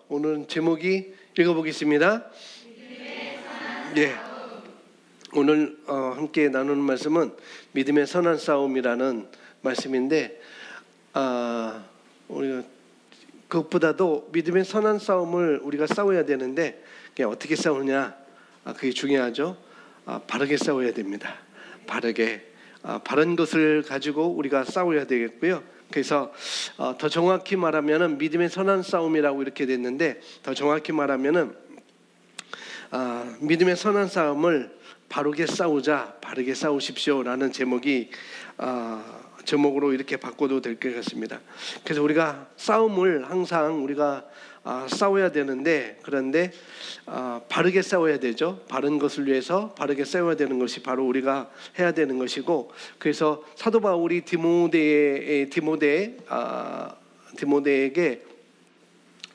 오늘 제목이 읽어보겠습니다. 예. 오늘 함께 나누는 말씀은 믿음의 선한 싸움이라는 말씀인데, 우리가 그것보다도 믿음의 선한 싸움을 우리가 싸워야 되는데, 어떻게 싸우냐? 그게 중요하죠. 바르게 싸워야 됩니다. 바른 것을 가지고 우리가 싸워야 되겠고요. 그래서 더 정확히 말하면은 믿음의 선한 싸움이라고 이렇게 됐는데, 더 정확히 말하면은 믿음의 선한 싸움을 바르게 싸우십시오라는 제목으로 이렇게 바꿔도 될 것 같습니다. 그래서 우리가 싸움을 항상 우리가 싸워야 되는데, 그런데 바르게 싸워야 되죠. 바른 것을 위해서 바르게 싸워야 되는 것이 바로 우리가 해야 되는 것이고, 그래서 사도 바울이 디모데에게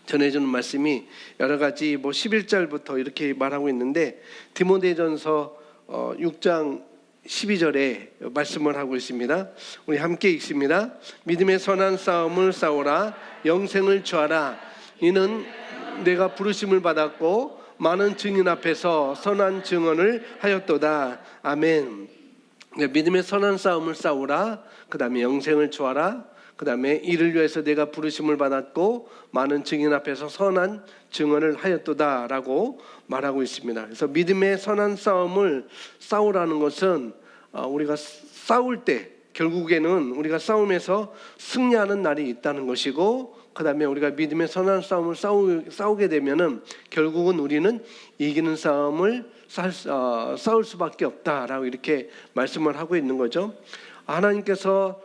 전해주는 말씀이 여러 가지 11절부터 이렇게 말하고 있는데, 디모데전서 6장 12절에 말씀을 하고 있습니다. 우리 함께 읽습니다. 믿음의 선한 싸움을 싸우라. 영생을 취하라. 이는 내가 부르심을 받았고 많은 증인 앞에서 선한 증언을 하였도다. 아멘. 믿음의 선한 싸움을 싸우라. 그 다음에 영생을 취하라. 그 다음에 이를 위해서 내가 부르심을 받았고 많은 증인 앞에서 선한 증언을 하였도다 라고 말하고 있습니다. 그래서 믿음의 선한 싸움을 싸우라는 것은 우리가 싸울 때 결국에는 우리가 싸움에서 승리하는 날이 있다는 것이고, 그 다음에 우리가 믿음의 선한 싸움을 싸우게 되면은 결국은 우리는 이기는 싸움을 싸울 수밖에 없다라고 이렇게 말씀을 하고 있는 거죠. 하나님께서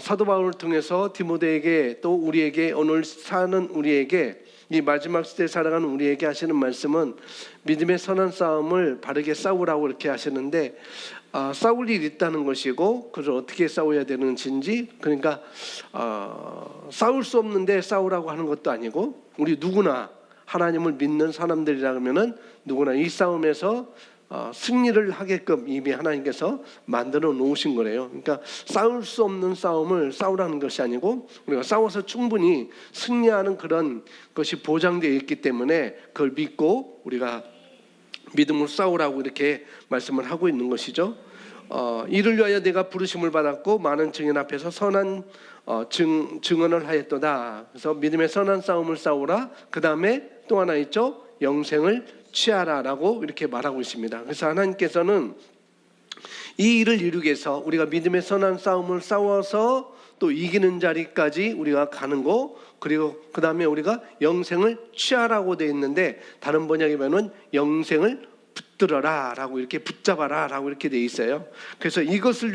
사도 바울을 통해서 디모데에게, 또 우리에게, 오늘 사는 우리에게, 이 마지막 시대에 살아가는 우리에게 하시는 말씀은 믿음의 선한 싸움을 바르게 싸우라고 이렇게 하시는데, 싸울 일이 있다는 것이고, 그래서 어떻게 싸워야 되는지, 그러니까 싸울 수 없는데 싸우라고 하는 것도 아니고, 우리 누구나 하나님을 믿는 사람들이라면은 누구나 이 싸움에서 승리를 하게끔 이미 하나님께서 만들어 놓으신 거래요. 그러니까 싸울 수 없는 싸움을 싸우라는 것이 아니고, 우리가 싸워서 충분히 승리하는 그런 것이 보장되어 있기 때문에 그걸 믿고 우리가 믿음으로 싸우라고 이렇게 말씀을 하고 있는 것이죠. 이를 위하여 내가 부르심을 받았고 많은 증인 앞에서 선한 증언을 하였도다. 그래서 믿음의 선한 싸움을 싸우라. 그 다음에 또 하나 있죠. 영생을 취하라라고 이렇게 말하고 있습니다. 그래서 하나님께서는 이 일을 이루기 위해서 우리가 믿음의 선한 싸움을 싸워서 또 이기는 자리까지 우리가 가는 거, 그리고 그 다음에 우리가 영생을 취하라고 되어 있는데, 다른 번역에 보면 영생을 붙들어라 라고, 이렇게 붙잡아라 라고 이렇게 되어 있어요. 그래서 이것을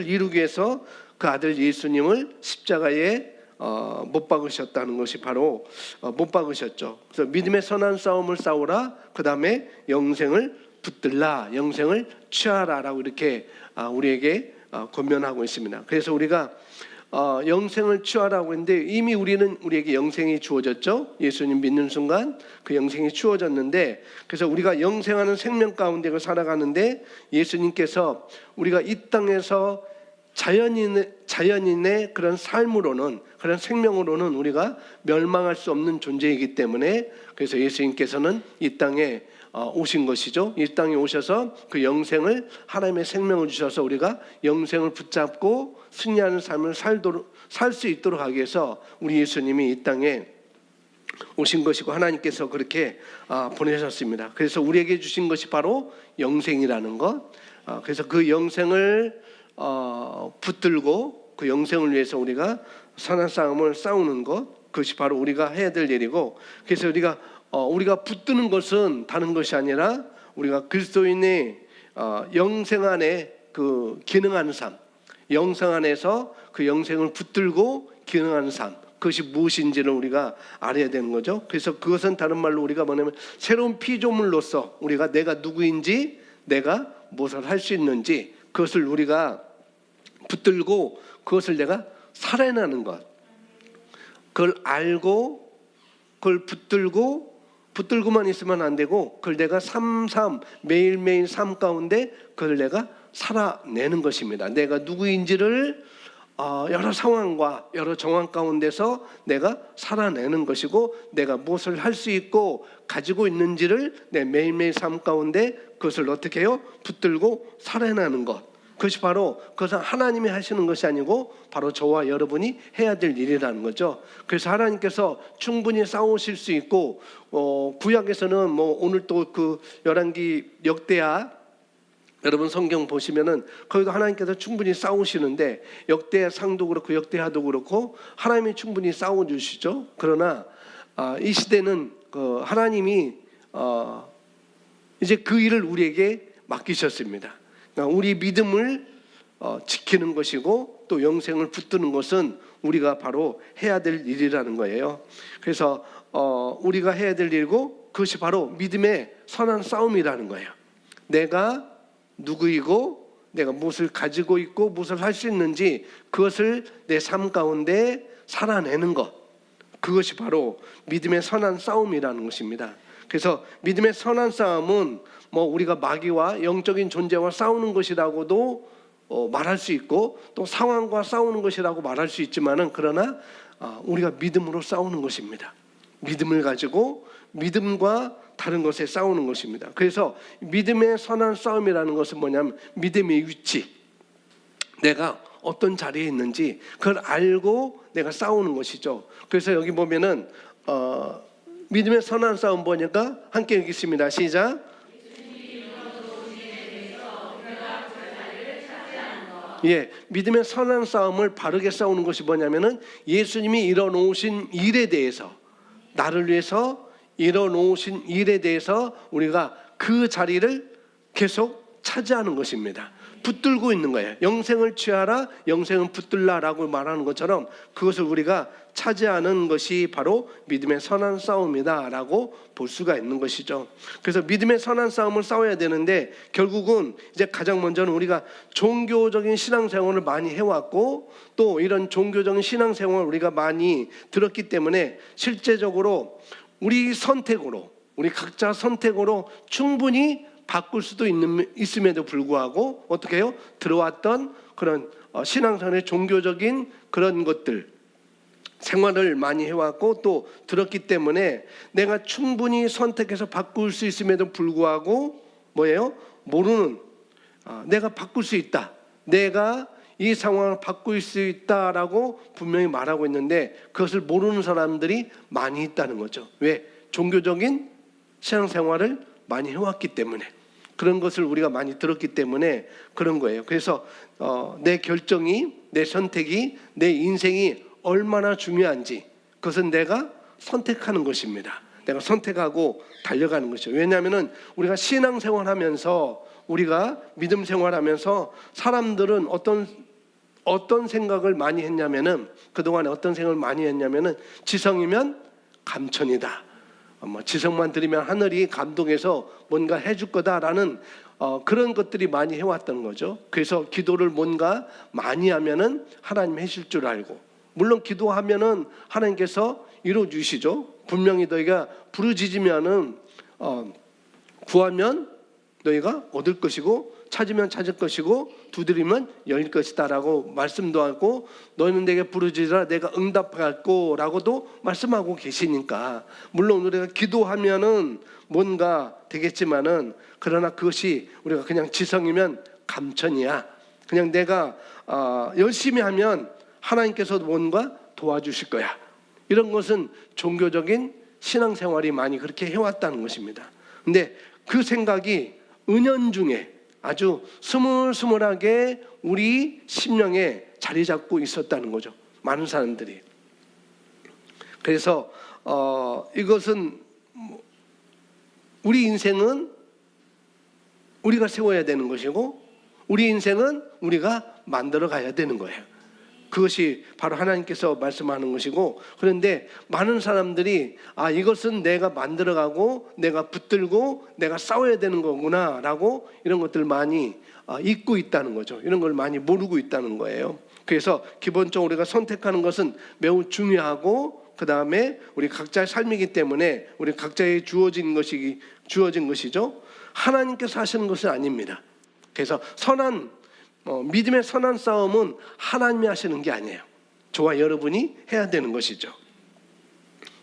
이루기 위해서 그 아들 예수님을 십자가에 못 박으셨다는 것이 바로 못 박으셨죠. 그래서 믿음의 선한 싸움을 싸우라. 그 다음에 영생을 붙들라, 영생을 취하라라고 이렇게 우리에게 권면하고 있습니다. 그래서 우리가 영생을 취하라고 했는데, 이미 우리에게 영생이 주어졌죠. 예수님 믿는 순간 그 영생이 주어졌는데, 그래서 우리가 영생하는 생명 가운데 살아가는데, 예수님께서 우리가 이 땅에서 자연인의 그런 삶으로는, 그런 생명으로는 우리가 멸망할 수 없는 존재이기 때문에, 그래서 예수님께서는 이 땅에 오신 것이죠. 이 땅에 오셔서 그 영생을, 하나님의 생명을 주셔서 우리가 영생을 붙잡고 승리하는 삶을 살 수 있도록 하기 위해서 우리 예수님이 이 땅에 오신 것이고, 하나님께서 그렇게 보내셨습니다. 그래서 우리에게 주신 것이 바로 영생이라는 것. 그래서 그 영생을 붙들고 그 영생을 위해서 우리가 선한 싸움을 싸우는 것, 그것이 바로 우리가 해야 될 일이고, 그래서 우리가 붙드는 것은 다른 것이 아니라 우리가 그리스도인의 영생 안에 그 기능하는 삶, 영생 안에서 그 영생을 붙들고 기능하는 삶, 그것이 무엇인지를 우리가 알아야 되는 거죠. 그래서 그것은 다른 말로 우리가 뭐냐면, 새로운 피조물로서 우리가 내가 누구인지, 내가 무엇을 할 수 있는지, 그것을 우리가 붙들고 그것을 내가 살아내는 것, 그걸 알고 그걸 붙들고만 있으면 안 되고, 그걸 내가 매일매일 삶 가운데 그걸 내가 살아내는 것입니다. 내가 누구인지를 여러 상황과 여러 정황 가운데서 내가 살아내는 것이고, 내가 무엇을 할 수 있고 가지고 있는지를 내 매일매일 삶 가운데 그것을 어떻게 해요? 붙들고 살아내는 것. 그것이 바로, 그것은 하나님이 하시는 것이 아니고 바로 저와 여러분이 해야 될 일이라는 거죠. 그래서 하나님께서 충분히 싸우실 수 있고, 구약에서는 오늘 또 그 열왕기 역대하, 여러분 성경 보시면은 거기도 하나님께서 충분히 싸우시는데, 역대상도 그렇고 역대하도 그렇고 하나님이 충분히 싸워주시죠. 그러나 이 시대는 하나님이 이제 그 일을 우리에게 맡기셨습니다. 그러니까 우리 믿음을 지키는 것이고, 또 영생을 붙드는 것은 우리가 바로 해야 될 일이라는 거예요. 그래서 우리가 해야 될 일이고, 그것이 바로 믿음의 선한 싸움이라는 거예요. 내가 누구이고 내가 무엇을 가지고 있고 무엇을 할 수 있는지, 그것을 내 삶 가운데 살아내는 것, 그것이 바로 믿음의 선한 싸움이라는 것입니다. 그래서 믿음의 선한 싸움은 우리가 마귀와 영적인 존재와 싸우는 것이라고도 말할 수 있고, 또 상황과 싸우는 것이라고 말할 수 있지만은, 그러나 우리가 믿음으로 싸우는 것입니다. 믿음을 가지고 믿음과 다른 것에 싸우는 것입니다. 그래서 믿음의 선한 싸움이라는 것은 뭐냐면, 믿음의 위치, 내가 어떤 자리에 있는지 그걸 알고 내가 싸우는 것이죠. 그래서 여기 보면은 믿음의 선한 싸움 보니까 함께 읽겠습니다. 시작. 믿음의 선한 싸움을 바르게 싸우는 것이 뭐냐면은, 예수님이 이뤄놓으신 일에 대해서, 나를 위해서 이뤄놓으신 일에 대해서 우리가 그 자리를 계속 차지하는 것입니다. 붙들고 있는 거예요. 영생을 취하라, 영생은 붙들라라고 말하는 것처럼 그것을 우리가 차지하는 것이 바로 믿음의 선한 싸움이다라고 볼 수가 있는 것이죠. 그래서 믿음의 선한 싸움을 싸워야 되는데, 결국은 이제 가장 먼저는 우리가 종교적인 신앙생활을 많이 해왔고, 또 이런 종교적인 신앙생활을 우리가 많이 들었기 때문에 실제적으로 우리 선택으로, 우리 각자 선택으로 충분히 바꿀 수도 있음에도 불구하고 어떻게 해요? 들어왔던 그런 신앙생활의 종교적인 그런 것들, 생활을 많이 해왔고 또 들었기 때문에 내가 충분히 선택해서 바꿀 수 있음에도 불구하고 뭐예요? 모르는, 내가 바꿀 수 있다, 내가 이 상황을 바꿀 수 있다라고 분명히 말하고 있는데, 그것을 모르는 사람들이 많이 있다는 거죠. 왜? 종교적인 신앙생활을 많이 해왔기 때문에, 그런 것을 우리가 많이 들었기 때문에 그런 거예요. 그래서 내 결정이, 내 선택이, 내 인생이 얼마나 중요한지, 그것은 내가 선택하는 것입니다. 내가 선택하고 달려가는 것이죠. 왜냐하면 우리가 신앙생활하면서, 우리가 믿음 생활하면서 사람들은 어떤 생각을 많이 했냐면은, 그동안에 어떤 생각을 많이 했냐면은, 지성이면 감천이다, 지성만 들이면 하늘이 감동해서 뭔가 해줄 거다라는 그런 것들이 많이 해왔던 거죠. 그래서 기도를 뭔가 많이 하면은 하나님 해줄 줄 알고, 물론 기도하면은 하나님께서 이루어 주시죠. 분명히 너희가 부르짖으면은 구하면 너희가 얻을 것이고, 찾으면 찾을 것이고, 두드리면 열릴 것이다라고 말씀도 하고, 너희는 내게 부르짖으라 내가 응답할 거라고도 말씀하고 계시니까, 물론 우리가 기도하면은 뭔가 되겠지만은, 그러나 그것이 우리가 그냥 지성이면 감천이야, 그냥 내가 열심히 하면 하나님께서도 뭔가 도와주실 거야, 이런 것은 종교적인 신앙생활이 많이 그렇게 해왔다는 것입니다. 근데 그 생각이 은연중에 아주 스물스물하게 우리 심령에 자리 잡고 있었다는 거죠. 많은 사람들이. 그래서 이것은, 우리 인생은 우리가 세워야 되는 것이고, 우리 인생은 우리가 만들어 가야 되는 거예요. 그것이 바로 하나님께서 말씀하는 것이고, 그런데 많은 사람들이 이것은 내가 만들어가고 내가 붙들고 내가 싸워야 되는 거구나 라고, 이런 것들 많이 잊고 있다는 거죠. 이런 걸 많이 모르고 있다는 거예요. 그래서 기본적으로 우리가 선택하는 것은 매우 중요하고, 그 다음에 우리 각자의 삶이기 때문에 우리 각자의 주어진 것이죠. 하나님께서 하시는 것은 아닙니다. 그래서 선한 믿음의 선한 싸움은 하나님이 하시는 게 아니에요. 저와 여러분이 해야 되는 것이죠.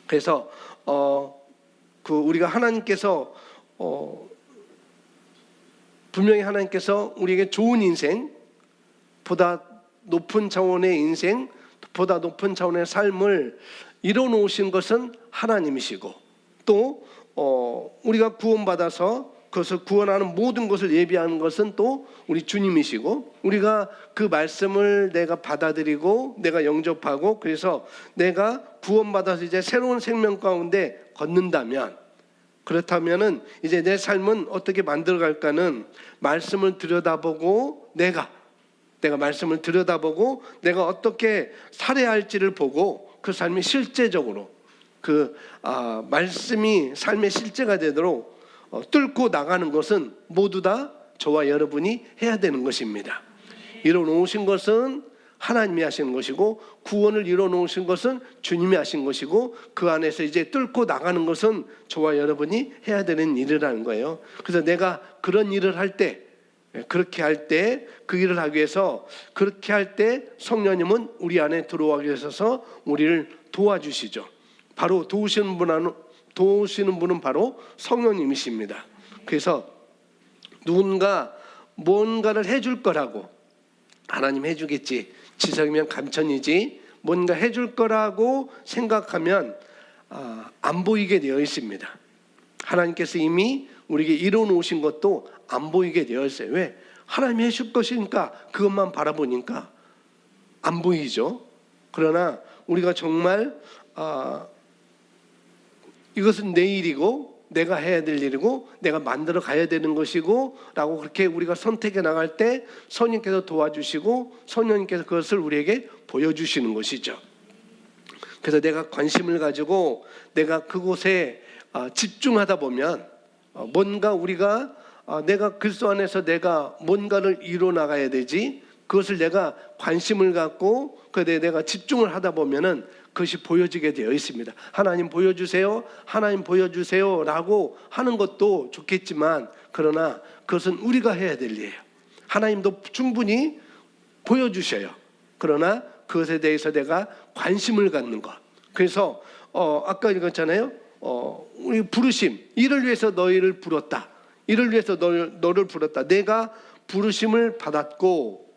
그래서 우리가 하나님께서 분명히 하나님께서 우리에게 좋은 인생, 보다 높은 차원의 인생, 보다 높은 차원의 삶을 이뤄놓으신 것은 하나님이시고, 또 우리가 구원받아서 그것을 구원하는 모든 것을 예비하는 것은 또 우리 주님이시고, 우리가 그 말씀을 내가 받아들이고 내가 영접하고, 그래서 내가 구원받아서 이제 새로운 생명 가운데 걷는다면, 그렇다면은 이제 내 삶은 어떻게 만들어갈까는 말씀을 들여다보고 내가 말씀을 들여다보고 내가 어떻게 살아야 할지를 보고 그 삶이 실제적으로 말씀이 삶의 실제가 되도록 뚫고 나가는 것은 모두 다 저와 여러분이 해야 되는 것입니다. 이뤄놓으신 것은 하나님이 하신 것이고, 구원을 이뤄놓으신 것은 주님이 하신 것이고, 그 안에서 이제 뚫고 나가는 것은 저와 여러분이 해야 되는 일이라는 거예요. 그래서 내가 그런 일을 할 때, 그렇게 할 때, 그 일을 하기 위해서 그렇게 할 때 성령님은 우리 안에 들어오기 위해서 우리를 도와주시죠. 바로 도우시는 분은 바로 성령님이십니다. 그래서 누군가 뭔가를 해줄 거라고, 하나님 해주겠지, 지성이면 감천이지, 뭔가 해줄 거라고 생각하면 안 보이게 되어 있습니다. 하나님께서 이미 우리에게 이뤄놓으신 것도 안 보이게 되어 있어요. 왜? 하나님이 해줄 것이니까, 그것만 바라보니까 안 보이죠. 그러나 우리가 정말 이것은 내 일이고 내가 해야 될 일이고 내가 만들어 가야 되는 것이고 라고 그렇게 우리가 선택해 나갈 때 성령님께서 도와주시고 성령님께서 그것을 우리에게 보여주시는 것이죠. 그래서 내가 관심을 가지고 내가 그곳에 집중하다 보면 뭔가 우리가 내가 그리스도 안에서 내가 뭔가를 이뤄 나가야 되지, 그것을 내가 관심을 갖고 내가 집중을 하다 보면은 그것이 보여지게 되어 있습니다. 하나님 보여주세요, 하나님 보여주세요 라고 하는 것도 좋겠지만, 그러나 그것은 우리가 해야 될 일이에요. 하나님도 충분히 보여주셔요. 그러나 그것에 대해서 내가 관심을 갖는 것. 그래서 아까 읽었잖아요. 우리 부르심, 이를 위해서 너희를 불렀다, 이를 위해서 너를 불렀다. 내가 부르심을 받았고,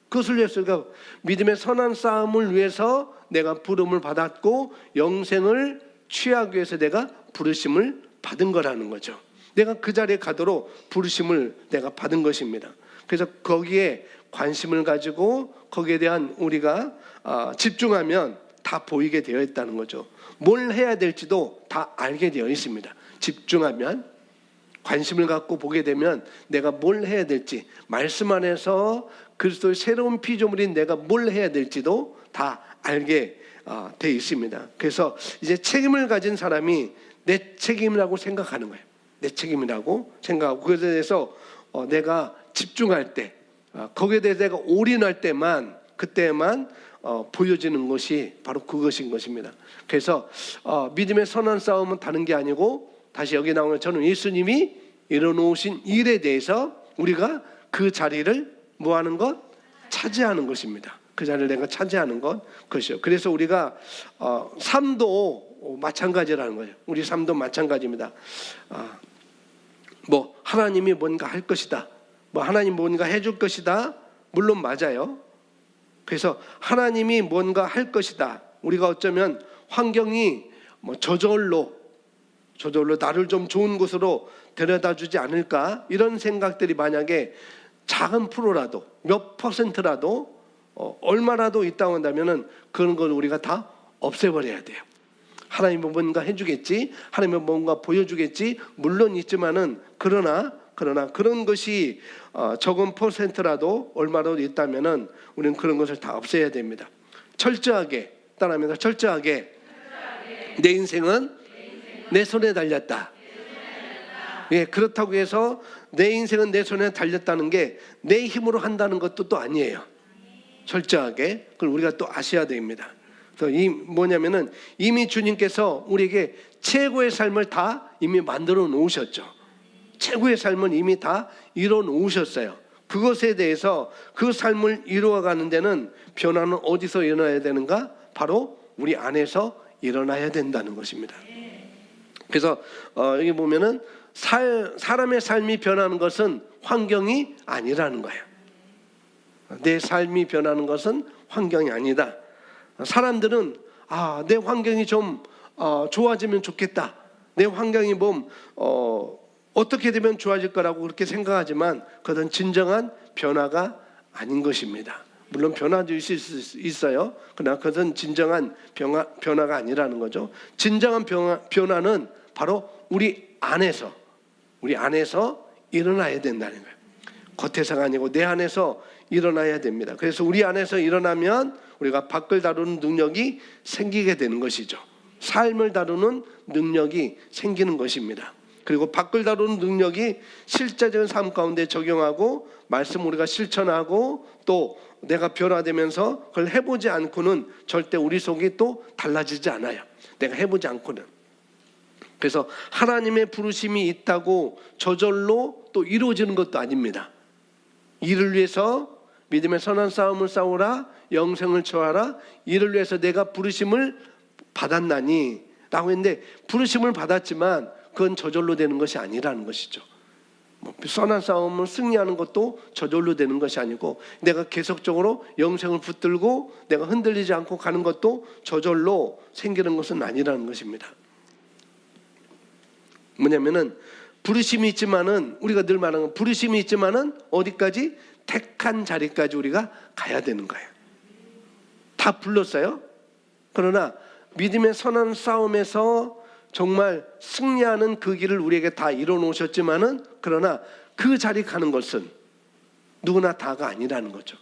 그것을 위해서 믿음의 선한 싸움을 위해서 내가 부름을 받았고, 영생을 취하기 위해서 내가 부르심을 받은 거라는 거죠. 내가 그 자리에 가도록 부르심을 내가 받은 것입니다. 그래서 거기에 관심을 가지고 거기에 대한 우리가 집중하면 다 보이게 되어 있다는 거죠. 뭘 해야 될지도 다 알게 되어 있습니다. 집중하면, 관심을 갖고 보게 되면 내가 뭘 해야 될지, 말씀 안에서 그리스도의 새로운 피조물인 내가 뭘 해야 될지도 다 알게 돼 있습니다. 그래서 이제 책임을 가진 사람이 내 책임이라고 생각하는 거예요. 내 책임이라고 생각하고, 그것에 대해서 내가 집중할 때, 거기에 대해서 내가 올인할 때만, 그때만 보여지는 것이 바로 그것인 것입니다. 그래서 믿음의 선한 싸움은 다른 게 아니고, 다시 여기 나오는 저는 예수님이 이뤄놓으신 일에 대해서 우리가 그 자리를 뭐하는 것? 차지하는 것입니다. 그 자리를 내가 차지하는 것, 그것이요. 그래서 우리가 삶도 마찬가지라는 거예요. 우리 삶도 마찬가지입니다. 뭐 하나님이 뭔가 할 것이다, 뭐 하나님 뭔가 해줄 것이다, 물론 맞아요. 그래서 하나님이 뭔가 할 것이다. 우리가 어쩌면 환경이 뭐 저절로 나를 좀 좋은 곳으로 데려다 주지 않을까, 이런 생각들이 만약에 작은 프로라도 몇 %라도 얼마라도 있다고 한다면은 그런 걸 우리가 다 없애버려야 돼요. 하나님이 뭔가 해주겠지, 하나님이 뭔가 보여주겠지, 물론 있지만은 그러나 그런 것이 적은 %라도 얼마라도 있다면은 우리는 그런 것을 다 없애야 됩니다. 철저하게 따라합니다. 철저하게 내 인생은 내 손에 달렸다. 예, 그렇다고 해서 내 인생은 내 손에 달렸다는 게 내 힘으로 한다는 것도 또 아니에요. 철저하게 그걸 우리가 또 아셔야 됩니다. 그래서 뭐냐면은 이미 주님께서 우리에게 최고의 삶을 다 이미 만들어 놓으셨죠. 최고의 삶은 이미 다 이뤄 놓으셨어요. 그것에 대해서 그 삶을 이루어가는 데는 변화는 어디서 일어나야 되는가? 바로 우리 안에서 일어나야 된다는 것입니다. 그래서 여기 보면은 사람의 삶이 변하는 것은 환경이 아니라는 거예요. 내 삶이 변하는 것은 환경이 아니다. 사람들은 내 환경이 좀 좋아지면 좋겠다. 내 환경이 어떻게 되면 좋아질 거라고 그렇게 생각하지만 그것은 진정한 변화가 아닌 것입니다. 물론 변화도 있어요. 그러나 그것은 진정한 변화가 아니라는 거죠. 진정한 변화는 바로 우리 안에서 일어나야 된다는 거예요. 겉에서가 아니고 내 안에서 일어나야 됩니다. 그래서 우리 안에서 일어나면 우리가 밖을 다루는 능력이 생기게 되는 것이죠. 삶을 다루는 능력이 생기는 것입니다. 그리고 밖을 다루는 능력이 실제적인 삶 가운데 적용하고 말씀 우리가 실천하고 또 내가 변화되면서 그걸 해보지 않고는 절대 우리 속이 또 달라지지 않아요. 내가 해보지 않고는. 그래서 하나님의 부르심이 있다고 저절로 또 이루어지는 것도 아닙니다. 이를 위해서 믿음의 선한 싸움을 싸우라, 영생을 처하라. 이를 위해서 내가 부르심을 받았나니 라고 했는데, 부르심을 받았지만 그건 저절로 되는 것이 아니라는 것이죠. 선한 싸움을 승리하는 것도 저절로 되는 것이 아니고, 내가 계속적으로 영생을 붙들고 내가 흔들리지 않고 가는 것도 저절로 생기는 것은 아니라는 것입니다. 뭐냐면은 부르심이 있지만은, 우리가 늘 말하는 건 부르심이 있지만은 어디까지? 택한 자리까지 우리가 가야 되는 거예요. 다 불렀어요. 그러나 믿음의 선한 싸움에서 정말 승리하는 그 길을 우리에게 다 이뤄 놓으셨지만은, 그러나 그 자리 가는 것은 누구나 다가 아니라는 거죠.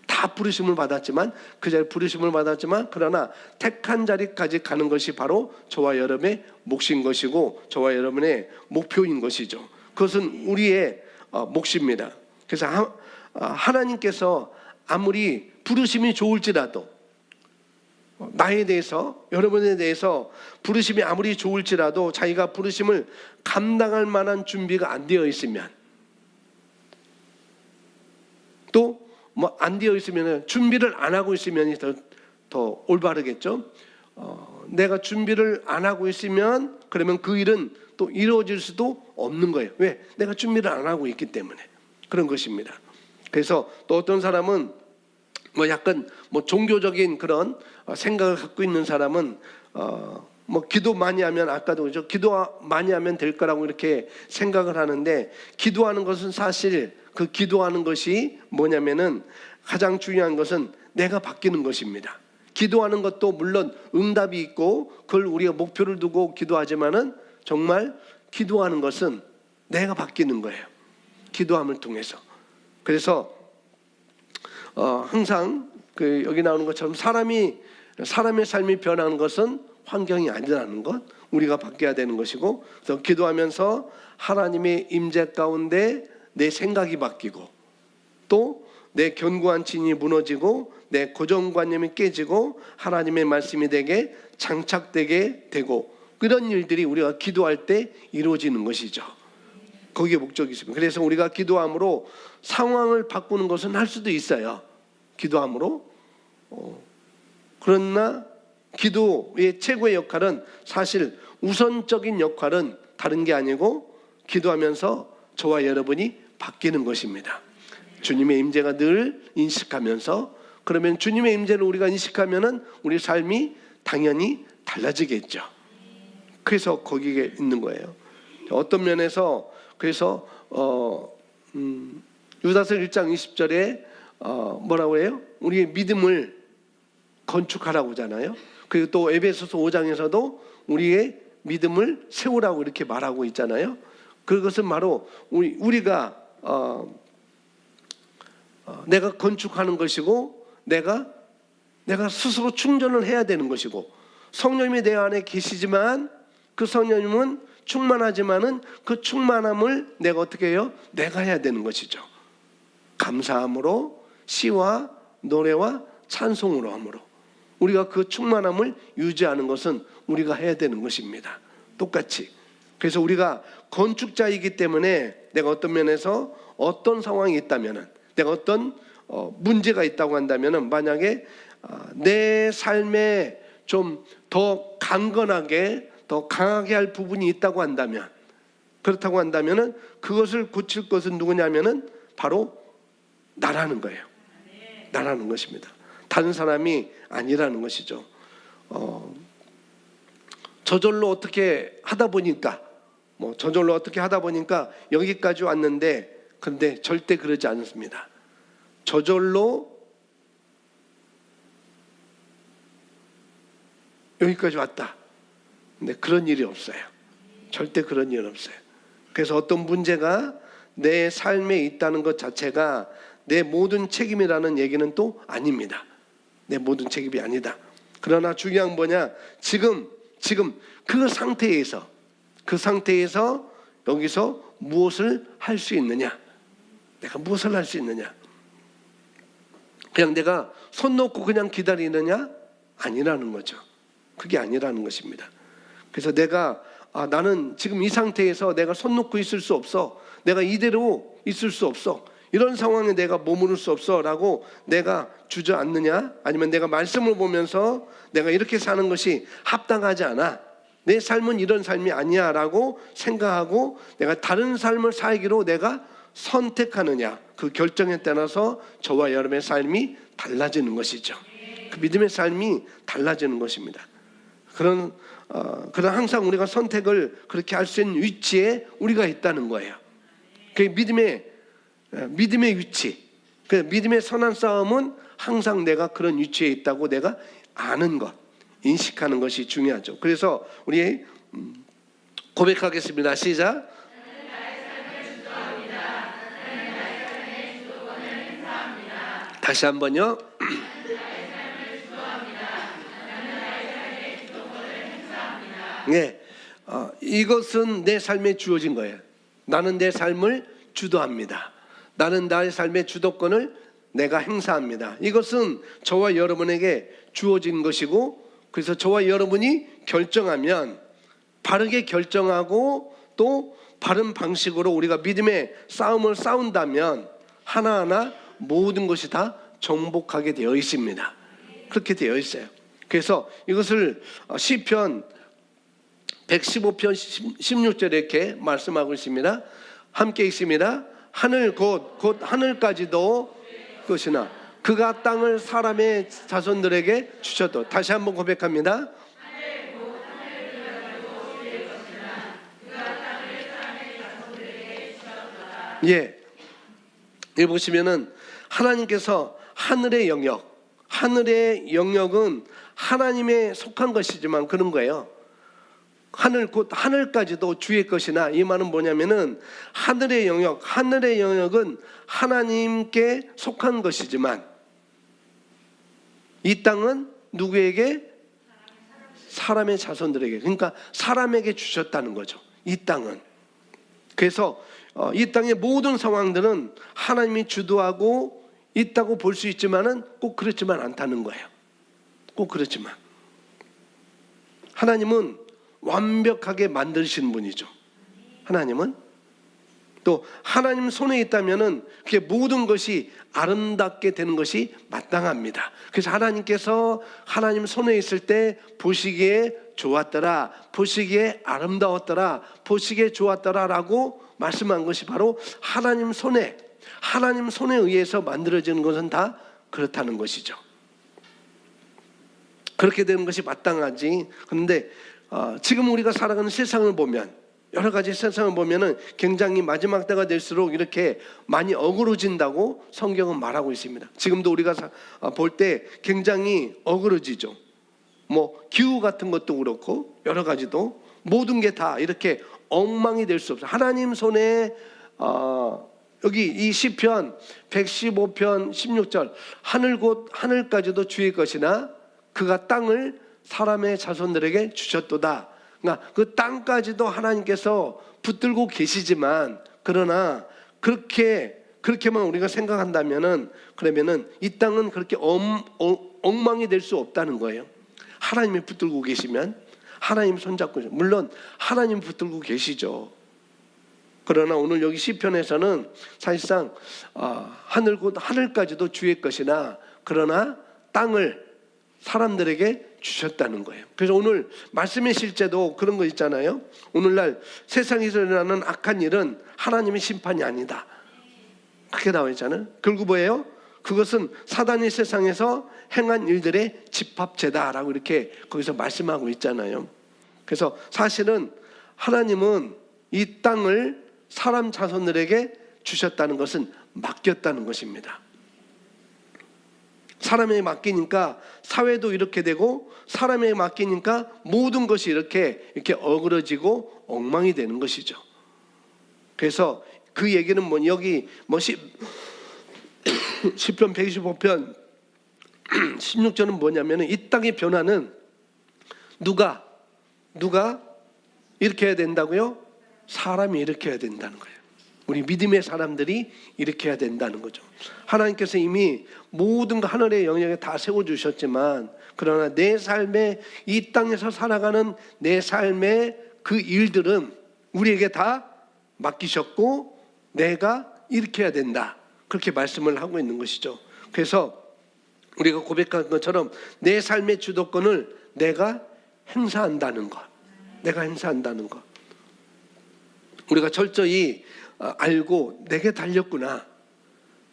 다 부르심을 받았지만, 그 자리 부르심을 받았지만, 그러나 택한 자리까지 가는 것이 바로 저와 여러분의 몫인 것이고 저와 여러분의 목표인 것이죠. 그것은 우리의 몫입니다. 그래서 하나님께서 아무리 부르심이 좋을지라도, 나에 대해서, 여러분에 대해서 부르심이 아무리 좋을지라도 자기가 부르심을 감당할 만한 준비가 안 되어 있으면, 또 안 되어 있으면, 준비를 안 하고 있으면 더 올바르겠죠. 내가 준비를 안 하고 있으면 그러면 그 일은 또 이루어질 수도 없는 거예요. 왜? 내가 준비를 안 하고 있기 때문에 그런 것입니다. 그래서 또 어떤 사람은 약간 종교적인 그런 생각을 갖고 있는 사람은 기도 많이 하면, 아까도 그죠, 기도 많이 하면 될 거라고 이렇게 생각을 하는데, 기도하는 것은 사실 그 기도하는 것이 뭐냐면은 가장 중요한 것은 내가 바뀌는 것입니다. 기도하는 것도 물론 응답이 있고 그걸 우리가 목표를 두고 기도하지만은, 정말 기도하는 것은 내가 바뀌는 거예요. 기도함을 통해서. 그래서 항상 여기 나오는 것처럼 사람의 삶이 변하는 것은 환경이 아니라는 것, 우리가 바뀌어야 되는 것이고, 그래서 기도하면서 하나님의 임재 가운데 내 생각이 바뀌고, 또 내 견고한 진이 무너지고 내 고정관념이 깨지고 하나님의 말씀이 되게 장착되게 되고, 그런 일들이 우리가 기도할 때 이루어지는 것이죠. 거기에 목적이 있습니다. 그래서 우리가 기도함으로 상황을 바꾸는 것은 할 수도 있어요. 기도함으로. 그러나 기도의 최고의 역할은, 사실 우선적인 역할은 다른 게 아니고 기도하면서 저와 여러분이 바뀌는 것입니다. 주님의 임재가 늘 인식하면서, 그러면 주님의 임재를 우리가 인식하면은 우리 삶이 당연히 달라지겠죠. 그래서 거기에 있는 거예요. 어떤 면에서, 그래서 유다서 1장 20절에 뭐라고 해요? 우리의 믿음을 건축하라고 하잖아요. 그리고 또 에베소서 5장에서도 우리의 믿음을 세우라고 이렇게 말하고 있잖아요. 그것은 바로 우리가 내가 건축하는 것이고, 내가 스스로 충전을 해야 되는 것이고, 성령님이 내 안에 계시지만, 그 성령님은 충만하지만은 그 충만함을 내가 어떻게 해요? 내가 해야 되는 것이죠. 감사함으로, 시와 노래와 찬송으로 함으로 우리가 그 충만함을 유지하는 것은 우리가 해야 되는 것입니다. 똑같이. 그래서 우리가 건축자이기 때문에 내가 어떤 면에서 어떤 상황이 있다면은, 내가 어떤 문제가 있다고 한다면은, 만약에 내 삶에 좀 더 강건하게, 더 강하게 할 부분이 있다고 한다면, 그렇다고 한다면은 그것을 고칠 것은 누구냐면은 바로 나라는 거예요. 나라는 것입니다. 다른 사람이 아니라는 것이죠. 저절로 어떻게 하다 보니까 여기까지 왔는데, 그런데 절대 그러지 않습니다. 저절로 여기까지 왔다. 근데 그런 일이 없어요. 절대 그런 일은 없어요. 그래서 어떤 문제가 내 삶에 있다는 것 자체가 내 모든 책임이라는 얘기는 또 아닙니다. 내 모든 책임이 아니다. 그러나 중요한 뭐냐? 지금 그 상태에서 여기서 무엇을 할 수 있느냐? 내가 무엇을 할 수 있느냐? 그냥 내가 손 놓고 그냥 기다리느냐? 아니라는 거죠. 그게 아니라는 것입니다. 그래서 내가 나는 지금 이 상태에서 내가 손 놓고 있을 수 없어. 내가 이대로 있을 수 없어. 이런 상황에 내가 머무를 수 없어 라고 내가 주저앉느냐? 아니면 내가 말씀을 보면서 내가 이렇게 사는 것이 합당하지 않아, 내 삶은 이런 삶이 아니야 라고 생각하고 내가 다른 삶을 살기로 내가 선택하느냐, 그 결정에 따라서 저와 여러분의 삶이 달라지는 것이죠. 그 믿음의 삶이 달라지는 것입니다. 그런 항상 우리가 선택을 그렇게 할 수 있는 위치에 우리가 있다는 거예요. 그 믿음의 위치, 그 믿음의 선한 싸움은 항상 내가 그런 위치에 있다고 내가 아는 것, 인식하는 것이 중요하죠. 그래서 우리 고백하겠습니다. 시작. 다시 한번요. 네, 이것은 내 삶에 주어진 거예요. 나는 내 삶을 주도합니다. 나는 나의 삶의 주도권을 내가 행사합니다. 이것은 저와 여러분에게 주어진 것이고, 그래서 저와 여러분이 결정하면, 바르게 결정하고 또 바른 방식으로 우리가 믿음의 싸움을 싸운다면 하나하나 모든 것이 다 정복하게 되어 있습니다. 그렇게 되어 있어요. 그래서 이것을 시편 115편 16절에 이렇게 말씀하고 있습니다. 함께 있습니다. 하늘 곧 하늘까지도 것이나 그가 땅을 사람의 자손들에게 주셔도. 다시 한번 고백합니다. 예, 여기 보시면은 하나님께서 하늘의 영역은 하나님에 속한 것이지만 그런 거예요. 하늘 곧 하늘까지도 주의 것이나, 이 말은 뭐냐면은 하늘의 영역은 하나님께 속한 것이지만 이 땅은 누구에게? 사람의 자손들에게, 그러니까 사람에게 주셨다는 거죠. 이 땅은. 그래서 이 땅의 모든 상황들은 하나님이 주도하고 있다고 볼 수 있지만은 꼭 그렇지만 않다는 거예요. 꼭 그렇지만 하나님은 완벽하게 만드시는 분이죠. 하나님은 또 하나님 손에 있다면은 그게 모든 것이 아름답게 되는 것이 마땅합니다. 그래서 하나님께서 하나님 손에 있을 때 보시기에 좋았더라, 보시기에 아름다웠더라, 보시기에 좋았더라라고 말씀한 것이 바로 하나님 손에 의해서 만들어지는 것은 다 그렇다는 것이죠. 그렇게 되는 것이 마땅하지. 그런데 지금 우리가 살아가는 세상을 보면, 여러 가지 세상을 보면은 굉장히 마지막 때가 될수록 이렇게 많이 어그러진다고 성경은 말하고 있습니다. 지금도 우리가 볼 때 굉장히 어그러지죠. 뭐 기후 같은 것도 그렇고 여러 가지도 모든 게 다 이렇게 엉망이 될 수 없어요. 하나님 손에 여기 이 시편 115편 16절, 하늘 곧 하늘까지도 주의 것이나 그가 땅을 사람의 자손들에게 주셨도다. 그러니까 그 땅까지도 하나님께서 붙들고 계시지만, 그러나 그렇게만 우리가 생각한다면은, 그러면은 이 땅은 그렇게 엉망이 될 수 없다는 거예요. 하나님이 붙들고 계시면, 하나님 손잡고, 물론 하나님 붙들고 계시죠. 그러나 오늘 여기 시편에서는 사실상 하늘까지도 주의 것이나 그러나 땅을 사람들에게 주셨다는 거예요. 그래서 오늘 말씀의 실제도 그런 거 있잖아요. 오늘날 세상에서 일어나는 악한 일은 하나님의 심판이 아니다. 그렇게 나와 있잖아요. 결국 뭐예요? 그것은 사단이 세상에서 행한 일들의 집합체다라고 이렇게 거기서 말씀하고 있잖아요. 그래서 사실은 하나님은 이 땅을 사람 자손들에게 주셨다는 것은 맡겼다는 것입니다. 사람에게 맡기니까 사회도 이렇게 되고 사람에게 맡기니까 모든 것이 이렇게 어그러지고 엉망이 되는 것이죠. 그래서 그 얘기는 여기 시편 125편 16절은 뭐냐면 이 땅의 변화는 누가 이렇게 해야 된다고요? 사람이 이렇게 해야 된다는 거예요. 우리 믿음의 사람들이 이렇게 해야 된다는 거죠. 하나님께서 이미 모든 하늘의 영역에 다 세워주셨지만 그러나 내 삶에 이 땅에서 살아가는 내 삶의 그 일들은 우리에게 다 맡기셨고 내가 이렇게 해야 된다. 그렇게 말씀을 하고 있는 것이죠. 그래서 우리가 고백한 것처럼 내 삶의 주도권을 내가 행사한다는 것. 내가 행사한다는 것. 우리가 철저히 알고 내게 달렸구나.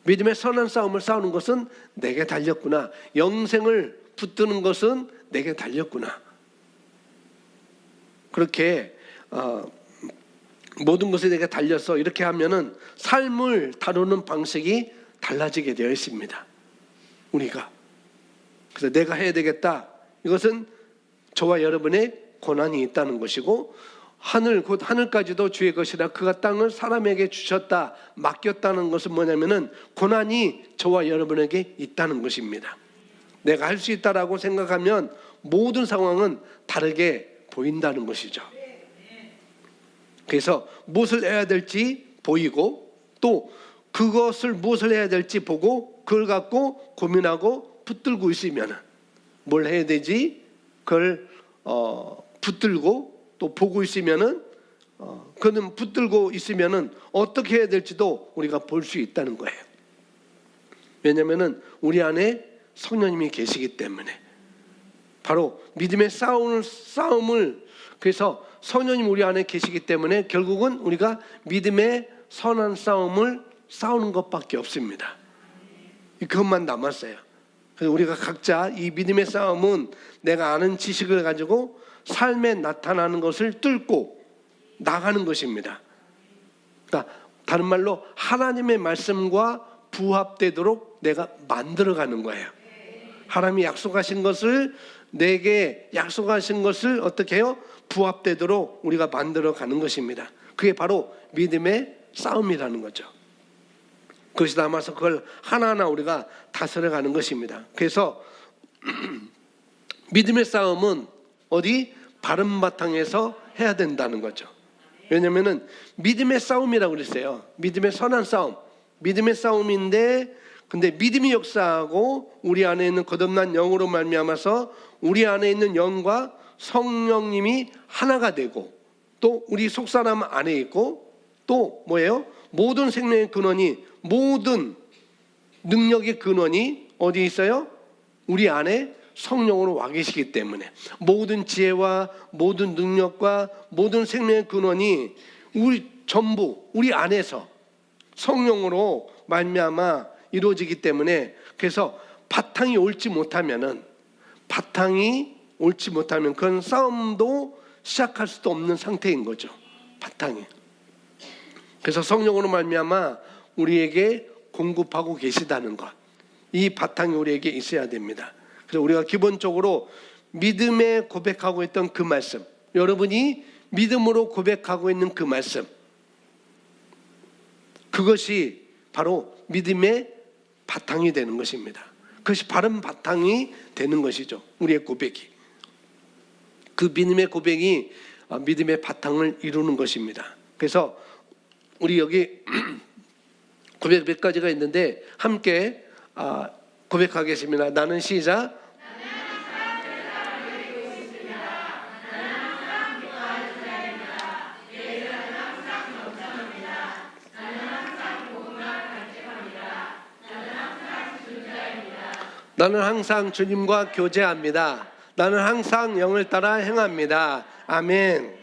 믿음의 선한 싸움을 싸우는 것은 내게 달렸구나. 영생을 붙드는 것은 내게 달렸구나. 그렇게 모든 것에 내게 달려서 이렇게 하면은 삶을 다루는 방식이 달라지게 되어 있습니다. 우리가. 그래서 내가 해야 되겠다. 이것은 저와 여러분의 고난이 있다는 것이고 곧 하늘까지도 주의 것이라 그가 땅을 사람에게 주셨다 맡겼다는 것은 뭐냐면은 고난이 저와 여러분에게 있다는 것입니다. 내가 할 수 있다라고 생각하면 모든 상황은 다르게 보인다는 것이죠. 그래서 무엇을 해야 될지 보이고 또 그것을 무엇을 해야 될지 보고 그걸 갖고 고민하고 붙들고 있으면 뭘 해야 되지? 그걸 붙들고 또 보고 있으면은 그는 붙들고 있으면은 어떻게 해야 될지도 우리가 볼 수 있다는 거예요. 왜냐하면은 우리 안에 성령님이 계시기 때문에 바로 믿음의 싸움을 그래서 성령님 우리 안에 계시기 때문에 결국은 우리가 믿음의 선한 싸움을 싸우는 것밖에 없습니다. 그것만 남았어요. 그래서 우리가 각자 이 믿음의 싸움은 내가 아는 지식을 가지고 삶에 나타나는 것을 뚫고 나가는 것입니다. 그러니까 다른 말로 하나님의 말씀과 부합되도록 내가 만들어가는 거예요. 하나님이 약속하신 것을 내게 약속하신 것을 어떻게 해요? 부합되도록 우리가 만들어가는 것입니다. 그게 바로 믿음의 싸움이라는 거죠. 그것이 남아서 그걸 하나하나 우리가 다스려가는 것입니다. 그래서 믿음의 싸움은 어디? 바른 바탕에서 해야 된다는 거죠. 왜냐하면 믿음의 싸움이라고 그랬어요. 믿음의 선한 싸움. 믿음의 싸움인데 근데 믿음이 역사하고 우리 안에 있는 거듭난 영으로 말미암아서 우리 안에 있는 영과 성령님이 하나가 되고 또 우리 속사람 안에 있고 또 뭐예요? 모든 생명의 근원이 모든 능력의 근원이 어디 있어요? 우리 안에 성령으로 와 계시기 때문에 모든 지혜와 모든 능력과 모든 생명의 근원이 우리 전부 우리 안에서 성령으로 말미암아 이루어지기 때문에 그래서 바탕이 옳지 못하면 그건 싸움도 시작할 수도 없는 상태인 거죠. 바탕이. 그래서 성령으로 말미암아 우리에게 공급하고 계시다는 것. 이 바탕이 우리에게 있어야 됩니다. 그래서 우리가 기본적으로 믿음에 고백하고 있던 그 말씀, 여러분이 믿음으로 고백하고 있는 그 말씀, 그것이 바로 믿음의 바탕이 되는 것입니다. 그것이 바른 바탕이 되는 것이죠. 우리의 고백이. 그 믿음의 고백이 믿음의 바탕을 이루는 것입니다. 그래서 우리 여기 고백 몇 가지가 있는데 함께 고백하겠습니다. 나는 시작. 나는 항상 주님과 교제합니다. 나는 항상 영을 따라 행합니다. 아멘.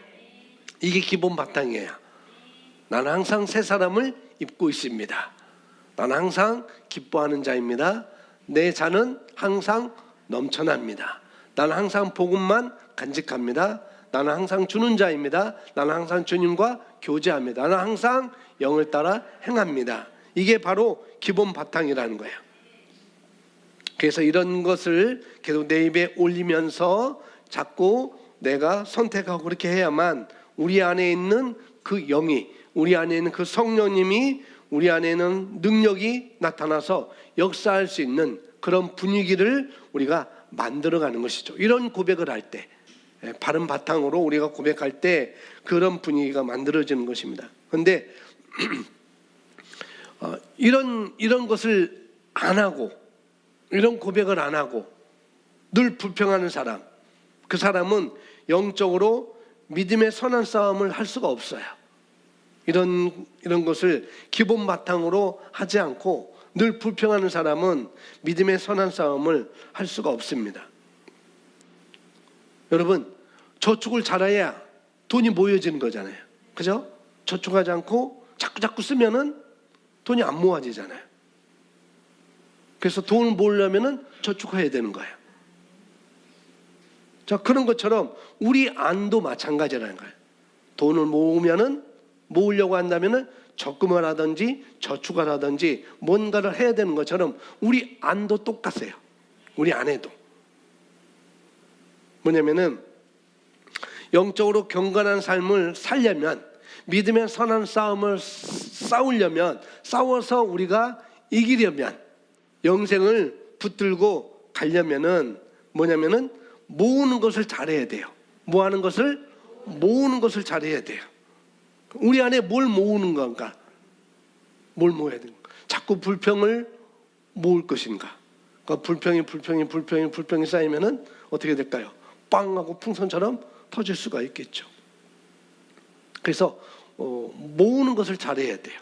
이게 기본 바탕이에요. 나는 항상 새 사람을 입고 있습니다. 나는 항상 기뻐하는 자입니다. 내 잔은 항상 넘쳐납니다. 나는 항상 복음만 간직합니다. 나는 항상 주는 자입니다. 나는 항상 주님과 교제합니다. 나는 항상 영을 따라 행합니다. 이게 바로 기본 바탕이라는 거예요. 그래서 이런 것을 계속 내 입에 올리면서 자꾸 내가 선택하고 그렇게 해야만 우리 안에 있는 그 영이, 우리 안에 있는 그 성령님이 우리 안에 있는 능력이 나타나서 역사할 수 있는 그런 분위기를 우리가 만들어가는 것이죠. 이런 고백을 할 때, 바른 바탕으로 우리가 고백할 때 그런 분위기가 만들어지는 것입니다. 그런데 이런 것을 안 하고, 이런 고백을 안 하고 늘 불평하는 사람, 그 사람은 영적으로 믿음의 선한 싸움을 할 수가 없어요. 이런 것을 기본 바탕으로 하지 않고 늘 불평하는 사람은 믿음의 선한 싸움을 할 수가 없습니다. 여러분, 저축을 잘해야 돈이 모여지는 거잖아요. 그죠? 저축하지 않고 자꾸 쓰면은 돈이 안 모아지잖아요. 그래서 돈을 모으려면은 저축해야 되는 거예요. 자, 그런 것처럼 우리 안도 마찬가지라는 거예요. 돈을 모으려고 한다면은 적금을 하든지 저축을 하든지 뭔가를 해야 되는 것처럼 우리 안도 똑같아요. 우리 안에도 뭐냐면은 영적으로 경건한 삶을 살려면, 믿음의 선한 싸움을 싸우려면, 싸워서 우리가 이기려면, 영생을 붙들고 가려면은 뭐냐면은 모으는 것을 잘해야 돼요. 모으는 것을 잘해야 돼요. 우리 안에 뭘 모으는 건가? 뭘 모아야 되는가? 자꾸 불평을 모을 것인가? 그러니까 불평이 쌓이면은 어떻게 될까요? 빵 하고 풍선처럼 터질 수가 있겠죠. 그래서 모으는 것을 잘해야 돼요.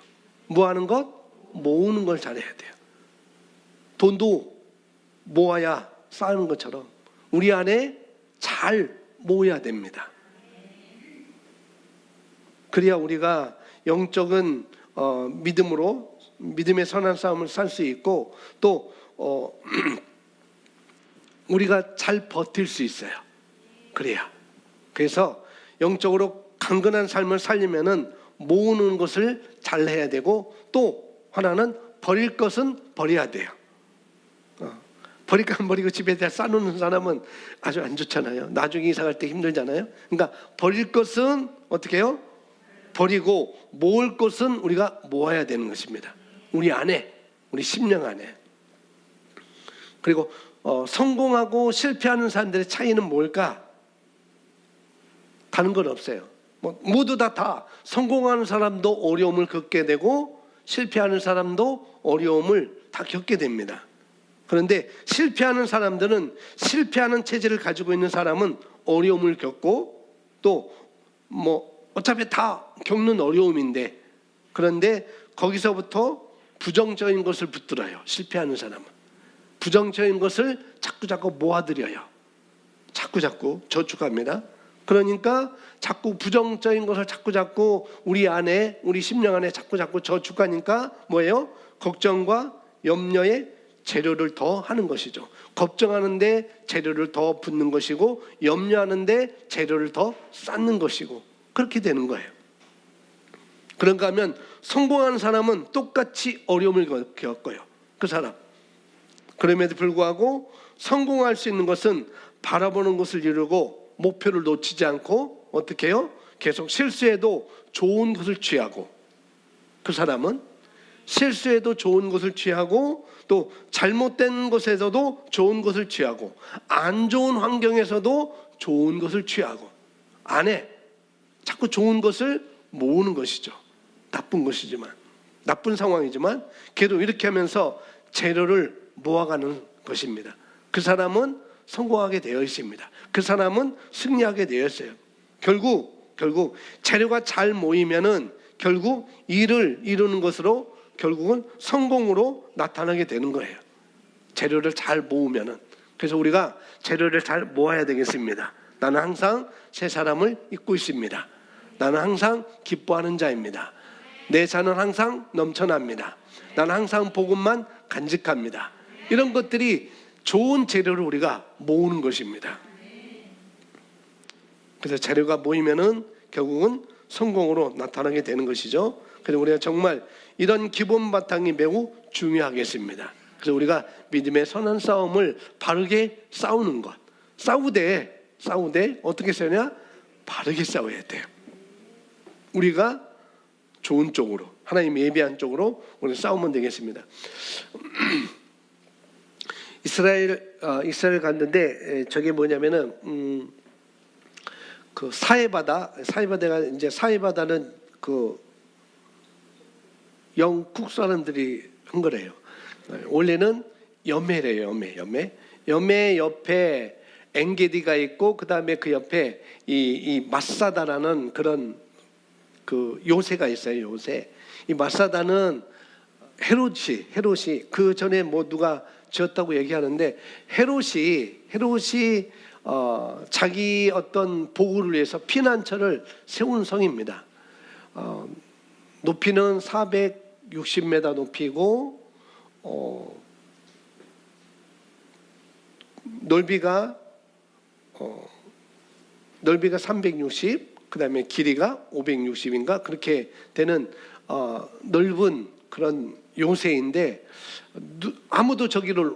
모으는 걸 잘해야 돼요. 돈도 모아야 쌓는 것처럼 우리 안에 잘 모여야 됩니다. 그래야 우리가 영적인 믿음으로 믿음의 선한 싸움을 살 수 있고 또 우리가 잘 버틸 수 있어요. 그래서 영적으로 강건한 삶을 살려면은 모으는 것을 잘 해야 되고 또 하나는 버릴 것은 버려야 돼요. 버릴 거 안 버리고 집에다 싸놓는 사람은 아주 안 좋잖아요. 나중에 이사 갈 때 힘들잖아요. 그러니까 버릴 것은 어떻게 해요? 버리고 모을 것은 우리가 모아야 되는 것입니다. 우리 안에, 우리 심령 안에. 그리고 성공하고 실패하는 사람들의 차이는 뭘까? 다른 건 없어요. 모두 다 성공하는 사람도 어려움을 겪게 되고 실패하는 사람도 어려움을 다 겪게 됩니다. 그런데 실패하는 사람들은, 실패하는 체질을 가지고 있는 사람은 어려움을 겪고 또 어차피 다 겪는 어려움인데, 그런데 거기서부터 부정적인 것을 붙들어요. 실패하는 사람은 부정적인 것을 자꾸 모아들여요. 자꾸 저축합니다. 그러니까 자꾸 부정적인 것을 자꾸 우리 안에, 우리 심령 안에 자꾸 저축하니까 뭐예요? 걱정과 염려에 재료를 더 하는 것이죠. 걱정하는데 재료를 더 붓는 것이고 염려하는데 재료를 더 쌓는 것이고 그렇게 되는 거예요. 그런가 하면 성공하는 사람은 똑같이 어려움을 겪어요. 그 사람. 그럼에도 불구하고 성공할 수 있는 것은 바라보는 것을 이루고 목표를 놓치지 않고 어떻게 해요? 계속 실수해도 좋은 것을 취하고, 그 사람은 실수해도 좋은 것을 취하고 또 잘못된 것에서도 좋은 것을 취하고 안 좋은 환경에서도 좋은 것을 취하고 안에 자꾸 좋은 것을 모으는 것이죠. 나쁜 것이지만, 나쁜 상황이지만 걔도 이렇게 하면서 재료를 모아가는 것입니다. 그 사람은 성공하게 되어 있습니다. 그 사람은 승리하게 되어 있어요. 결국 재료가 잘 모이면은 결국 일을 이루는 것으로 결국은 성공으로 나타나게 되는 거예요. 재료를 잘 모으면은. 그래서 우리가 재료를 잘 모아야 되겠습니다. 나는 항상 새 사람을 입고 있습니다. 나는 항상 기뻐하는 자입니다. 내 잔은 항상 넘쳐납니다. 나는 항상 복음만 간직합니다. 이런 것들이 좋은 재료를 우리가 모으는 것입니다. 그래서 재료가 모이면은 결국은 성공으로 나타나게 되는 것이죠. 그래서 우리가 정말 이런 기본 바탕이 매우 중요하겠습니다. 그래서 우리가 믿음의 선한 싸움을 바르게 싸우는 것. 싸우되 어떻게 싸우냐? 바르게 싸워야 돼요. 우리가 좋은 쪽으로, 하나님이 예비한 쪽으로 우리 싸우면 되겠습니다. 이스라엘 갔는데 저게 뭐냐면은 그 사해바다는 그 영국 사람들이 한 거래요. 원래는 여매래요. 여매 옆에 엔게디가 있고 그 다음에 그 옆에 이 마사다라는 그런 그 요새가 있어요. 요새. 이 마사다는 헤롯이 그 전에 뭐 누가 지었다고 얘기하는데 헤롯이 자기 어떤 보호를 위해서 피난처를 세운 성입니다. 높이는 460m 높이고 넓이가 360, 그 다음에 길이가 560인가 그렇게 되는 넓은 그런 요새인데 아무도 저기를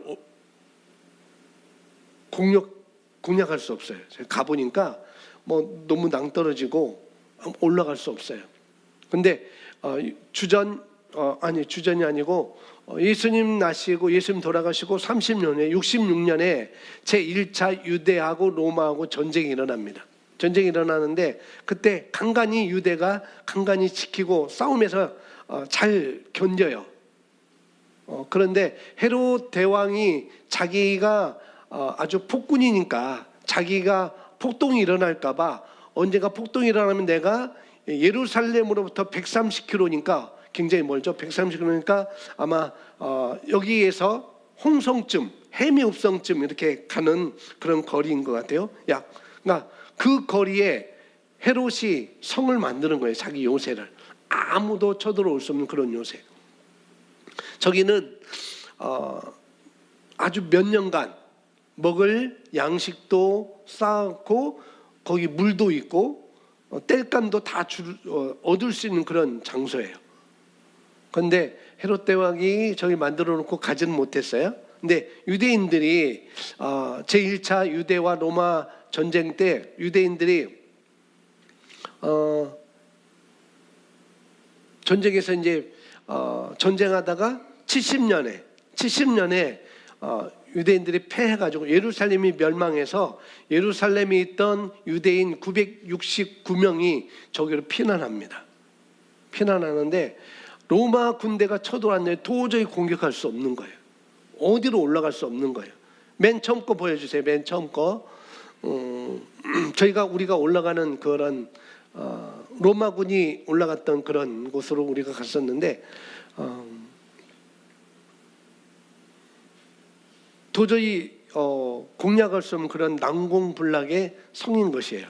공략할 수 없어요. 제가 가보니까 뭐 너무 낭떠러지고 올라갈 수 없어요. 근데 주전이 아니고 예수님 나시고 예수님 돌아가시고 30년에 66년에 제1차 유대하고 로마하고 전쟁이 일어납니다. 전쟁이 일어나는데 그때 유대가 간간히 지키고 싸움에서 잘 견뎌요. 그런데 헤롯 대왕이 자기가 아주 폭군이니까 자기가 폭동이 일어날까봐 언젠가 폭동이 일어나면 내가 예루살렘으로부터 130km니까 굉장히 멀죠. 130km니까 아마 여기에서 홍성쯤, 해미읍성쯤 이렇게 가는 그런 거리인 것 같아요. 그러니까 그 거리에 헤롯이 성을 만드는 거예요. 자기 요새를. 아무도 쳐들어올 수 없는 그런 요새. 저기는 아주 몇 년간 먹을 양식도 쌓고 거기 물도 있고 땔감도 다 얻을 수 있는 그런 장소예요. 그런데 헤롯 대왕이 저기 만들어 놓고 가지는 못했어요. 근데 유대인들이 제1차 유대와 로마 전쟁 때 유대인들이 전쟁에서 이제 전쟁하다가 70년에 유대인들이 패해가지고 예루살렘이 멸망해서 예루살렘에 있던 유대인 969명이 저기로 피난합니다. 피난하는데 로마 군대가 쳐들어왔는데 도저히 공격할 수 없는 거예요. 어디로 올라갈 수 없는 거예요. 맨 처음 거 보여주세요. 맨 처음 거. 우리가 올라가는 그런 로마군이 올라갔던 그런 곳으로 우리가 갔었는데 도저히 공략할 수 없는 그런 난공불락의 성인 것이에요.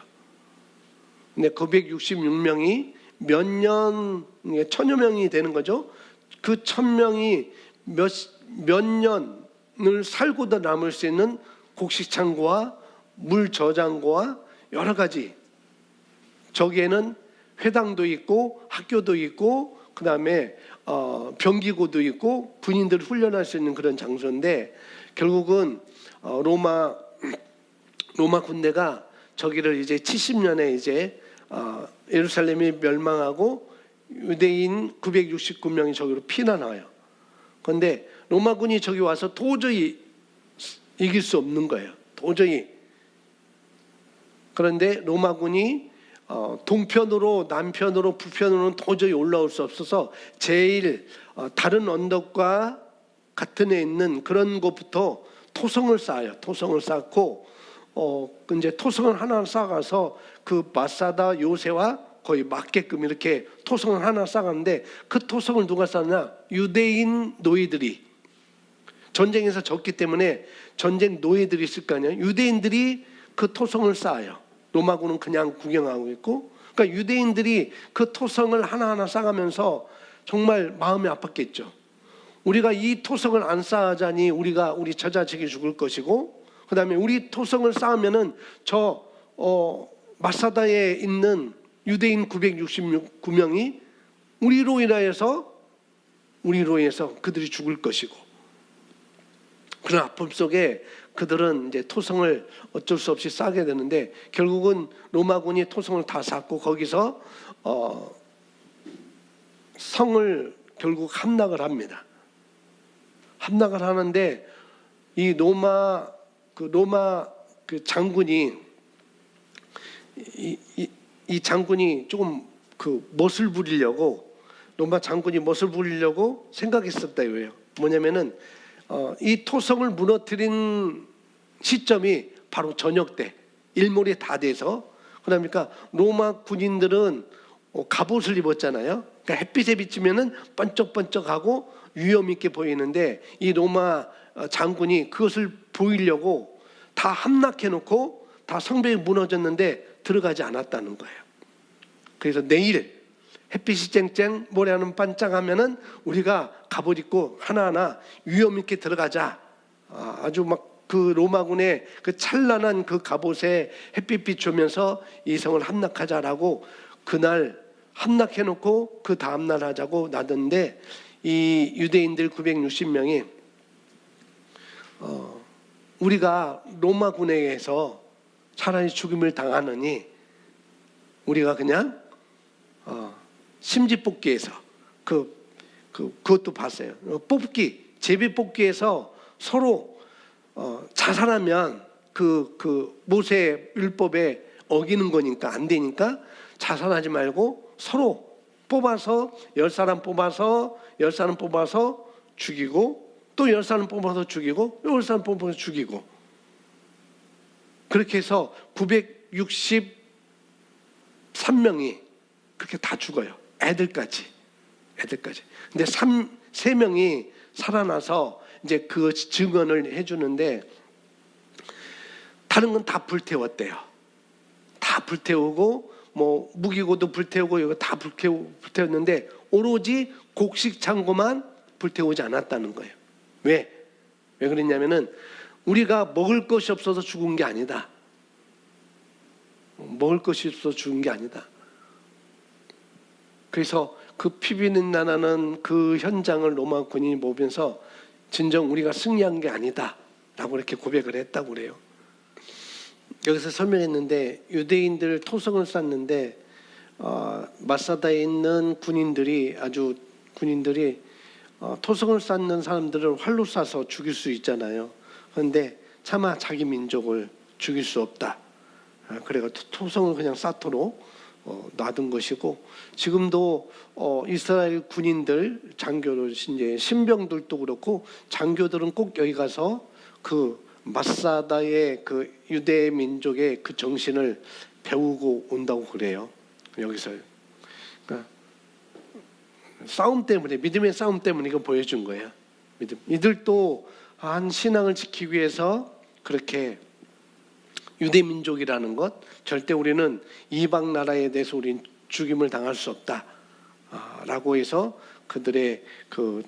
근데 966명이 몇 년, 1000여 명이 되는 거죠. 그 1000명이 몇 년을 살고도 남을 수 있는 곡식창고와 물 저장고와 여러 가지. 저기에는 회당도 있고 학교도 있고 그 다음에 병기고도 있고 군인들 훈련할 수 있는 그런 장소인데 결국은 로마 군대가 저기를 이제 70년에 이제 예루살렘이 멸망하고 유대인 969명이 저기로 피난와요. 그런데 로마군이 저기 와서 도저히 이길 수 없는 거예요. 도저히. 그런데 로마군이 동편으로 남편으로 북편으로는 도저히 올라올 수 없어서 제일 다른 언덕과 같은 에 있는 그런 곳부터 토성을 쌓아요. 토성을 쌓고 이제 토성을 하나 쌓아서 그 마사다 요새와 거의 맞게끔 이렇게 토성을 하나 쌓았는데 그 토성을 누가 쌓냐? 유대인 노예들이. 전쟁에서 졌기 때문에 전쟁 노예들이 있을 거 아니에요. 유대인들이 그 토성을 쌓아요. 로마군은 그냥 구경하고 있고, 그러니까 유대인들이 그 토성을 하나하나 쌓아가면서 정말 마음이 아팠겠죠. 우리가 이 토성을 안 쌓자니 우리 저자식이 죽을 것이고, 그 다음에 우리 토성을 쌓으면은 마사다에 있는 유대인 969명이 우리로 인하여서 그들이 죽을 것이고, 그런 아픔 속에 그들은 이제 토성을 어쩔 수 없이 쌓게 되는데, 결국은 로마군이 토성을 다 쌓고 거기서 성을 결국 함락을 합니다. 함락을 하는데 이 로마 그 장군이 이 장군이 조금 그 멋을 부리려고, 로마 장군이 멋을 부리려고 생각했었다 이거예요. 뭐냐면은 이 토성을 무너뜨린 시점이 바로 저녁 때 일몰이 다 돼서, 그러니까 로마 군인들은 갑옷을 입었잖아요. 그러니까 햇빛에 비치면은 번쩍번쩍하고 위험 있게 보이는데, 이 로마 장군이 그것을 보이려고 다 함락해놓고 다 성벽이 무너졌는데 들어가지 않았다는 거예요. 그래서 내일 햇빛이 쨍쨍 모래하는 반짝하면은 우리가 갑옷 입고 하나하나 위험 있게 들어가자. 아주 막 그 로마군의 그 찬란한 그 갑옷에 햇빛 비추면서 이 성을 함락하자라고 그날 함락해놓고 그 다음날 하자고 나던데, 이 유대인들 960명이 우리가 로마군에 의해서 차라리 죽임을 당하느니 우리가 그냥 심지뽑기에서 그것도 봤어요. 제비 뽑기에서 서로 자살하면 그 모세 율법에 어기는 거니까 안 되니까 자살하지 말고 서로 뽑아서 10사람 뽑아서 죽이고, 또 10사람 뽑아서 죽이고, 10사람 뽑아서 죽이고, 그렇게 해서 963명이 그렇게 다 죽어요. 애들까지. 근데 3명이 살아나서 이제 그 증언을 해주는데, 다른 건 다 불태웠대요. 다 불태우고 뭐 무기고도 불태우고 이거 다 불태웠는데 오로지 곡식 창고만 불태우지 않았다는 거예요. 왜 그랬냐면은 우리가 먹을 것이 없어서 죽은 게 아니다. 먹을 것이 없어서 죽은 게 아니다. 그래서 그 피비는 나나는 그 현장을 로마 군인이 보면서 진정 우리가 승리한 게 아니다 라고 이렇게 고백을 했다고 그래요. 여기서 설명했는데, 유대인들 토성을 쌓는데 마사다에 있는 군인들이 토성을 쌓는 사람들을 활로 쏴서 죽일 수 있잖아요. 그런데 차마 자기 민족을 죽일 수 없다. 그래서 토성을 그냥 쌓도록 놔둔 것이고, 지금도 이스라엘 군인들, 장교들, 이제 신병들도 그렇고 장교들은 꼭 여기 가서 그 마사다의 그 유대 민족의 그 정신을 배우고 온다고 그래요. 여기서 그러니까 싸움 때문에, 믿음의 싸움 때문에 이거 보여준 거예요. 이들도 한 신앙을 지키기 위해서 그렇게 유대 민족이라는 것, 절대 우리는 이방 나라에 대해서 우리는 죽임을 당할 수 없다라고 해서 그들의 그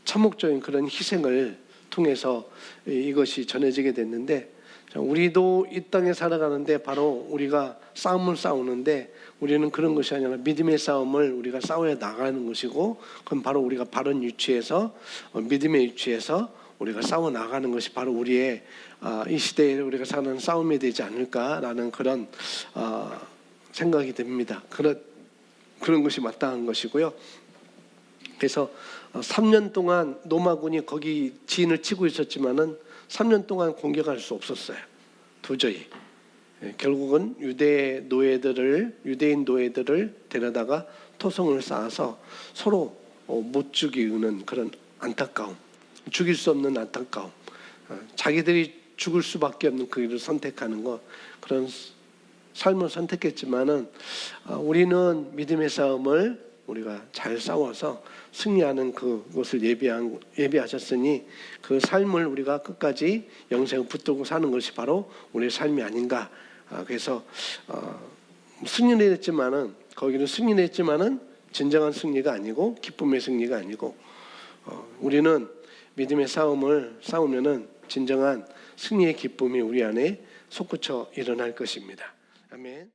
참혹적인 그런 희생을 통해서 이것이 전해지게 됐는데, 우리도 이 땅에 살아가는데 바로 우리가 싸움을 싸우는데, 우리는 그런 것이 아니라 믿음의 싸움을 우리가 싸워야 나가는 것이고, 그건 바로 우리가 바른 위치에서 믿음의 위치에서 우리가 싸워 나가는 것이 바로 우리의 이 시대에 우리가 사는 싸움이 되지 않을까라는 그런 생각이 듭니다. 그런 것이 마땅한 것이고요. 그래서 3년 동안 노마군이 거기 진을 치고 있었지만은 3년 동안 공격할 수 없었어요. 도저히. 결국은 유대인 노예들을 데려다가 토성을 쌓아서 서로 못 죽이는 그런 안타까움, 죽일 수 없는 안타까움, 자기들이 죽을 수밖에 없는 그 길을 선택하는 것, 그런 삶을 선택했지만은 우리는 믿음의 싸움을 우리가 잘 싸워서 승리하는 그것을 예비하셨으니 그 삶을 우리가 끝까지 영생을 붙들고 사는 것이 바로 우리의 삶이 아닌가. 그래서 승리를 했지만은 거기는 승리를 했지만은 진정한 승리가 아니고 기쁨의 승리가 아니고 우리는 믿음의 싸움을 싸우면은 진정한 승리의 기쁨이 우리 안에 솟구쳐 일어날 것입니다. 아멘.